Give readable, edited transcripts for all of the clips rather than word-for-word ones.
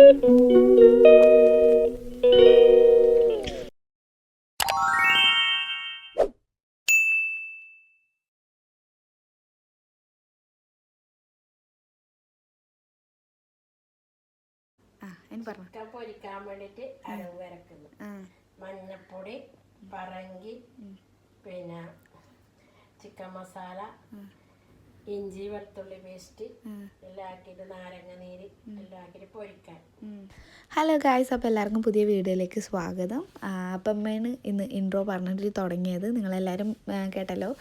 Chicken പൊരിക്കാൻ വേണ്ടിയിട്ട് അരവ് വരക്കുന്നു. മഞ്ഞപ്പൊടി, പറങ്കി, പിന്നെ ചിക്കൻ മസാല, ഇഞ്ചി വെളുത്തുള്ളി പേസ്റ്റ് എല്ലാം ആക്കിയിട്ട് നാരങ്ങ നീര് എല്ലാം ആക്കിയിട്ട് പൊരിക്കാൻ. ഹലോ ഗായ്സ്, അപ്പോൾ എല്ലാവർക്കും പുതിയ വീഡിയോയിലേക്ക് സ്വാഗതം. അപ്പം അമ്മയാണ് ഇന്ന് ഇൻട്രോ പറഞ്ഞിട്ട് തുടങ്ങിയത്, നിങ്ങളെല്ലാവരും കേട്ടല്ലോ.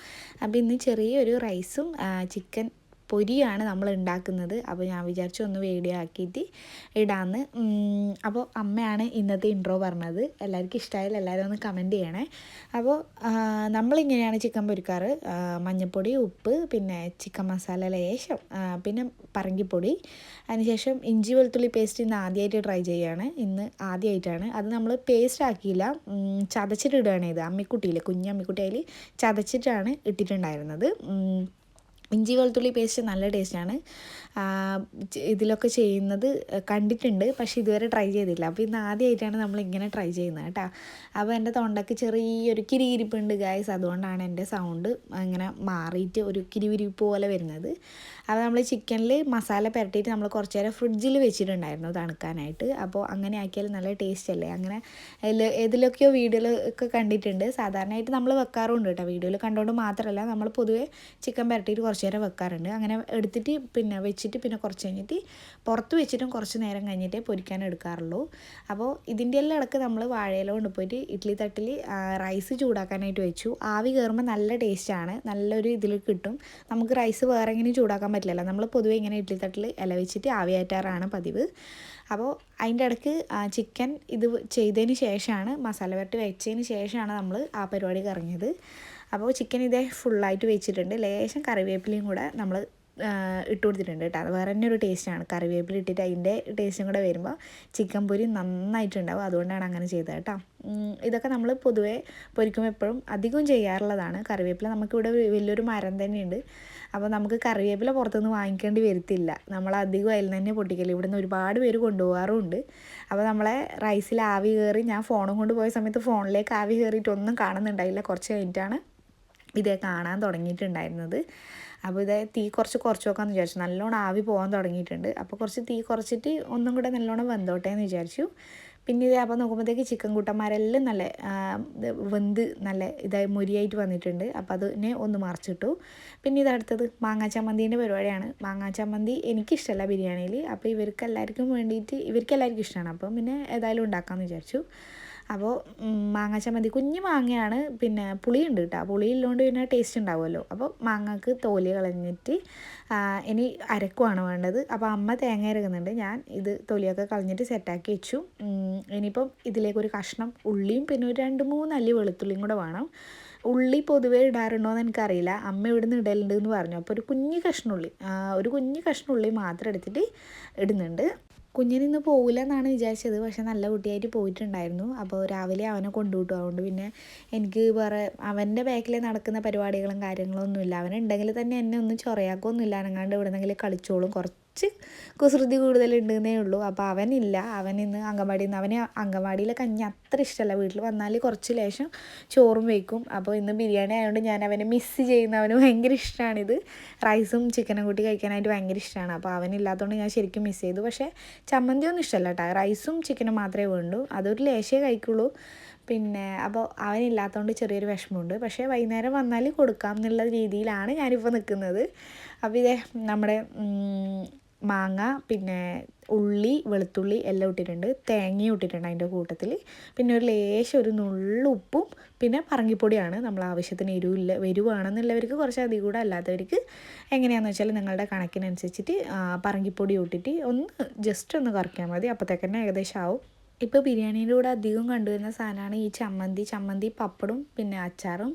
അപ്പോൾ ഇന്ന് ചെറിയൊരു റൈസും ചിക്കൻ പൊരിയാണ് നമ്മൾ ഉണ്ടാക്കുന്നത്. അപ്പോൾ ഞാൻ വിചാരിച്ചു ഒന്ന് വീഡിയോ ആക്കിയിട്ട് ഇടാമെന്ന്. അപ്പോൾ അമ്മയാണ് ഇന്നത്തെ ഇൻട്രോ പറഞ്ഞത്. എല്ലാവർക്കും ഇഷ്ടമായാലും എല്ലാവരും ഒന്ന് കമൻറ്റ് ചെയ്യണേ. അപ്പോൾ നമ്മളിങ്ങനെയാണ് ചിക്കൻ പൊരിക്കാറ്. മഞ്ഞൾപ്പൊടി, ഉപ്പ്, പിന്നെ ചിക്കൻ മസാല ലേശം, പിന്നെ പറങ്കിപ്പൊടി, അതിനുശേഷം ഇഞ്ചി വെളുത്തുള്ളി പേസ്റ്റ് ഇന്ന് ആദ്യമായിട്ട് ട്രൈ ചെയ്യുകയാണ്. ഇന്ന് ആദ്യമായിട്ടാണ് അത് നമ്മൾ പേസ്റ്റ് ആക്കിയില്ല, ചതച്ചിട്ടിടുകയാണ് ഇത്. അമ്മിക്കുട്ടിയില്ലേ, കുഞ്ഞമ്മിക്കുട്ടി, അതിൽ ചതച്ചിട്ടാണ് ഇട്ടിട്ടുണ്ടായിരുന്നത്. ഇഞ്ചി വെളുത്തുള്ളി പേസ്റ്റ് നല്ല ടേസ്റ്റാണ്. ഇതിലൊക്കെ ചെയ്യുന്നത് കണ്ടിട്ടുണ്ട്, പക്ഷേ ഇതുവരെ ട്രൈ ചെയ്തില്ല. അപ്പോൾ ഇന്ന് ആദ്യമായിട്ടാണ് നമ്മളിങ്ങനെ ട്രൈ ചെയ്യുന്നത് കേട്ടോ. അപ്പോൾ എൻ്റെ തൊണ്ടയ്ക്ക് ചെറിയൊരു കിരികിരിപ്പുണ്ട് ഗായ്സ്, അതുകൊണ്ടാണ് എൻ്റെ സൗണ്ട് ഇങ്ങനെ മാറിയിട്ട് ഒരു കിരിവിരിപ്പ് പോലെ വരുന്നത്. അപ്പോൾ നമ്മൾ ചിക്കനിൽ മസാല പുരട്ടിയിട്ട് നമ്മൾ കുറച്ച് നേരം ഫ്രിഡ്ജിൽ വെച്ചിട്ടുണ്ടായിരുന്നു തണുക്കാനായിട്ട്. അപ്പോൾ അങ്ങനെ ആക്കിയാൽ നല്ല ടേസ്റ്റ് അല്ലേ. അങ്ങനെ ഏതിലൊക്കെയോ വീഡിയോയിലൊക്കെ കണ്ടിട്ടുണ്ട്. സാധാരണയായിട്ട് നമ്മൾ വെക്കാറുണ്ട് കേട്ടോ. വീഡിയോയിൽ കണ്ടുകൊണ്ട് മാത്രമല്ല, നമ്മൾ പൊതുവേ ചിക്കൻ പുരട്ടിയിട്ട് കുറച്ച് നേരം വെക്കാറുണ്ട്. അങ്ങനെ എടുത്തിട്ട് പിന്നെ വെച്ചിട്ട് പിന്നെ കുറച്ച് കഴിഞ്ഞിട്ട് പുറത്ത് വെച്ചിട്ടും കുറച്ച് നേരം കഴിഞ്ഞിട്ടേ പൊരിക്കാൻ എടുക്കാറുള്ളൂ. അപ്പോൾ ഇതിൻ്റെ എല്ലാം ഇടയ്ക്ക് നമ്മൾ വാഴയില കൊണ്ട് പോയിട്ട് ഇഡ്ഡലി തട്ടിൽ റൈസ് ചൂടാക്കാനായിട്ട് വെച്ചു. ആവി കയറുമ്പോൾ നല്ല ടേസ്റ്റാണ്, നല്ലൊരു ഇതിൽ കിട്ടും. നമുക്ക് റൈസ് വേറെ എങ്ങനെയും ചൂടാക്കാൻ പറ്റില്ലല്ലോ. നമ്മൾ പൊതുവേ ഇങ്ങനെ ഇഡ്ഡലി തട്ടിൽ ഇല വെച്ചിട്ട് ആവിയാറ്റാറാണ് പതിവ്. അപ്പോൾ അതിൻ്റെ ഇടയ്ക്ക് ചിക്കൻ ഇത് ചെയ്തതിന് ശേഷമാണ്, മസാല പുരട്ടി വെച്ചതിന് ശേഷമാണ് നമ്മൾ ആ പരിപാടിക്ക് ഇറങ്ങിയത്. അപ്പോൾ ചിക്കൻ ഇതേ ഫുള്ളായിട്ട് വെച്ചിട്ടുണ്ട്. ലേശം കറിവേപ്പിലയും കൂടെ നമ്മൾ ഇട്ട് കൊടുത്തിട്ടുണ്ട് കേട്ടോ. അത് വേറെ തന്നെ ഒരു ടേസ്റ്റാണ്. കറിവേപ്പില ഇട്ടിട്ട് അതിൻ്റെ ടേസ്റ്റും കൂടെ വരുമ്പോൾ ചിക്കൻ പൊരി നന്നായിട്ടുണ്ടാവും. അതുകൊണ്ടാണ് അങ്ങനെ ചെയ്തത് കേട്ടോ. ഇതൊക്കെ നമ്മൾ പൊതുവേ പൊരിക്കുമ്പോൾ എപ്പോഴും അധികം ചെയ്യാറുള്ളതാണ്. കറിവേപ്പില നമുക്കിവിടെ വലിയൊരു മരം തന്നെയുണ്ട്. അപ്പോൾ നമുക്ക് കറിവേപ്പില പുറത്തുനിന്ന് വാങ്ങിക്കേണ്ടി വരത്തില്ല. നമ്മളധികം അതിൽ തന്നെ പൊട്ടിക്കൽ. ഇവിടെ നിന്ന് ഒരുപാട് പേര് കൊണ്ടുപോകാറുമുണ്ട്. അപ്പോൾ നമ്മളെ റൈസിൽ ആവി കയറി, ഞാൻ ഫോണും കൊണ്ട് പോയ സമയത്ത് ഫോണിലേക്ക് ആവി കയറിയിട്ടൊന്നും കാണുന്നുണ്ടായില്ല. കുറച്ച് കഴിഞ്ഞിട്ടാണ് ഇതേ കാണാൻ തുടങ്ങിയിട്ടുണ്ടായിരുന്നത്. അപ്പോൾ ഇതേ തീ കുറച്ച് നോക്കാമെന്ന് വിചാരിച്ചു. നല്ലോണം ആവി പോകാൻ തുടങ്ങിയിട്ടുണ്ട്. അപ്പോൾ കുറച്ച് തീ കുറച്ചിട്ട് ഒന്നും കൂടെ നല്ലോണം വെന്തോട്ടെ എന്ന് വിചാരിച്ചു. പിന്നെ ഇതേ അപ്പോൾ നോക്കുമ്പോഴത്തേക്ക് ചിക്കൻ കൂട്ടന്മാരെല്ലാം നല്ല വെന്ത് നല്ല ഇതായി മൊരിയായിട്ട് വന്നിട്ടുണ്ട്. അപ്പോൾ അതിനെ ഒന്ന് മറിച്ചിട്ടു. പിന്നെ ഇതടുത്തത് മാങ്ങാ ചമ്മന്തിൻ്റെ പരിപാടിയാണ്. മാങ്ങാ ചമ്മന്തി എനിക്കിഷ്ടമല്ല ബിരിയാണിയിൽ. അപ്പോൾ ഇവർക്കെല്ലാവർക്കും ഇഷ്ടമാണ്. അപ്പം പിന്നെ ഏതായാലും ഉണ്ടാക്കാമെന്ന് വിചാരിച്ചു. അപ്പോൾ മാങ്ങ ചമ്മന്തി കുഞ്ഞു മാങ്ങയാണ്, പിന്നെ പുളിയുണ്ട് കേട്ടോ. പുളിയില്ലോണ്ട് പിന്നെ ടേസ്റ്റ് ഉണ്ടാവുമല്ലോ. അപ്പോൾ മാങ്ങക്ക് തോല് കളഞ്ഞിട്ട് ഇനി അരക്കുവാണ് വേണ്ടത്. അപ്പോൾ അമ്മ തേങ്ങ അരക്കുന്നുണ്ട്, ഞാൻ ഇത് തൊലിയൊക്കെ കളഞ്ഞിട്ട് സെറ്റാക്കി വെച്ചു. ഇനിയിപ്പം ഇതിലേക്കൊരു കഷ്ണം ഉള്ളിയും പിന്നെ ഒരു 2-3 അല്ലി വെളുത്തുള്ളിയും കൂടെ വേണം. ഉള്ളി പൊതുവേ ഇടാറുണ്ടോ എന്ന് എനിക്കറിയില്ല. അമ്മ ഇവിടുന്ന് ഇടലുണ്ട് എന്ന് പറഞ്ഞു. അപ്പോൾ ഒരു കുഞ്ഞു കഷ്ണം ഉള്ളി മാത്രം എടുത്തിട്ട് ഇടുന്നുണ്ട്. കുഞ്ഞിനിന്ന് പോകില്ല എന്നാണ് വിചാരിച്ചത്, പക്ഷെ നല്ല കുട്ടിയായിട്ട് പോയിട്ടുണ്ടായിരുന്നു. അപ്പോൾ രാവിലെ അവനെ കൊണ്ടുവിട്ടു. അതുകൊണ്ട് പിന്നെ എനിക്ക് വേറെ അവൻ്റെ ബാക്കിൽ നടക്കുന്ന പരിപാടികളും കാര്യങ്ങളൊന്നുമില്ല. അവനുണ്ടെങ്കിൽ തന്നെ എന്നെ ഒന്നും ചൊറയാക്കൊന്നുമില്ല. അനങ്ങാണ്ട് എവിടെന്നെങ്കിലും കളിച്ചോളും. കുറച്ച് കുസൃതി കൂടുതലുണ്ടെന്നേ ഉള്ളൂ. അപ്പോൾ അവനില്ല. അവനിന്ന് അവന് അങ്കൻവാടിയിലെ കഞ്ഞി അത്ര ഇഷ്ടമല്ല. വീട്ടിൽ വന്നാൽ കുറച്ച് ലേശം ചോറും വയ്ക്കും. അപ്പോൾ ഇന്ന് ബിരിയാണി ആയതുകൊണ്ട് ഞാൻ അവനെ മിസ്സ് ചെയ്യുന്ന, അവന് ഭയങ്കര ഇഷ്ടമാണിത്. റൈസും ചിക്കനും കൂട്ടി കഴിക്കാനായിട്ട് ഭയങ്കര ഇഷ്ടമാണ്. അപ്പോൾ അവനില്ലാത്തതുകൊണ്ട് ഞാൻ ശരിക്കും മിസ്സ് ചെയ്തു. പക്ഷേ ചമ്മന്തിയൊന്നും ഇഷ്ടമല്ല കേട്ടോ. റൈസും ചിക്കനും മാത്രമേ വേണ്ടൂ. അതൊരു ലേശേ കഴിക്കുള്ളൂ. പിന്നെ അപ്പോൾ അവനില്ലാത്തതുകൊണ്ട് ചെറിയൊരു വിഷമമുണ്ട്. പക്ഷേ വൈകുന്നേരം വന്നാൽ കൊടുക്കാം എന്നുള്ള രീതിയിലാണ് ഞാനിപ്പോൾ നിൽക്കുന്നത്. അപ്പോൾ ഇതേ നമ്മുടെ മാങ്ങ, പിന്നെ ഉള്ളി, വെളുത്തുള്ളി എല്ലാം ഇട്ടിട്ടുണ്ട്. തേങ്ങയും ഇട്ടിട്ടുണ്ട് അതിൻ്റെ കൂട്ടത്തിൽ. പിന്നെ ഒരു ലേശം ഒരു നുള്ളുപ്പും പിന്നെ പറങ്കിപ്പൊടിയാണ്. നമ്മൾ ആവശ്യത്തിന് എരിവാണെന്നുള്ളവർക്ക് കുറച്ച് അധികം കൂടെ, അല്ലാത്തവർക്ക് എങ്ങനെയാണെന്ന് വെച്ചാൽ നിങ്ങളുടെ കണക്കിനനുസരിച്ചിട്ട് പറങ്കിപ്പൊടി ഇട്ടിട്ട് ജസ്റ്റ് ഒന്ന് കറക്കിയാൽ മതി. അപ്പോഴത്തേക്ക് തന്നെ ഏകദേശം ആവും. ഇപ്പോൾ ബിരിയാണീൻ്റെ കൂടെ അധികം കണ്ടുവരുന്ന സാധനമാണ് ഈ ചമ്മന്തി, പപ്പടും പിന്നെ അച്ചാറും.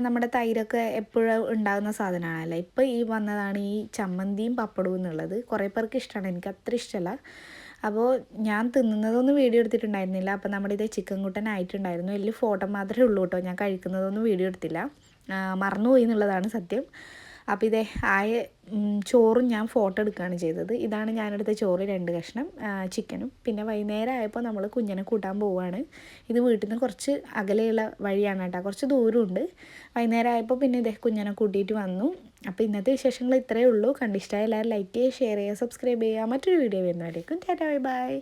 നമ്മുടെ തൈരൊക്കെ എപ്പോഴും ഉണ്ടാകുന്ന സാധനമാണല്ലോ. ഇപ്പോൾ ഈ വന്നതാണ് ഈ ചമ്മന്തിയും പപ്പടവും എന്നുള്ളത്. കുറേ പേർക്ക് ഇഷ്ടമാണ്, എനിക്ക് അത്ര ഇഷ്ടമല്ല. അപ്പോൾ ഞാൻ തിന്നുന്നതൊന്നും വീഡിയോ എടുത്തിട്ടുണ്ടായിരുന്നില്ല. അപ്പോൾ നമ്മുടെ ഇതേ ചിക്കൻ കൂട്ടനായിട്ടുണ്ടായിരുന്നു. വലിയ ഫോട്ടോ മാത്രമേ ഉള്ളൂ കേട്ടോ. ഞാൻ കഴിക്കുന്നതൊന്നും വീഡിയോ എടുത്തില്ല, മറന്നുപോയി എന്നുള്ളതാണ് സത്യം. അപ്പോൾ ഇതേ ആയ ചോറും ഞാൻ ഫോട്ടോ എടുക്കുകയാണ് ചെയ്തത്. ഇതാണ് ഞാനെടുത്ത ചോറ്, 2 കഷ്ണം ചിക്കനും. പിന്നെ വൈകുന്നേരം ആയപ്പോൾ നമ്മൾ കുഞ്ഞിനെ കൂട്ടാൻ പോവുകയാണ്. ഇത് വീട്ടിൽ നിന്ന് കുറച്ച് അകലെയുള്ള വഴിയാണ് കേട്ടോ, കുറച്ച് ദൂരമുണ്ട്. വൈകുന്നേരം ആയപ്പോൾ പിന്നെ ഇതേ കുഞ്ഞിനെ കൂട്ടിയിട്ട് വന്നു. അപ്പോൾ ഇന്നത്തെ വിശേഷങ്ങൾ ഇത്രയേ ഉള്ളൂ. കണ്ടിഷ്ടമായ എല്ലാവരും ലൈക്ക് ചെയ്യുക, ഷെയർ ചെയ്യുക, സബ്സ്ക്രൈബ് ചെയ്യുക. മറ്റൊരു വീഡിയോ വരുന്നവരേക്കും ടാറ്റാ ബൈ ബൈ.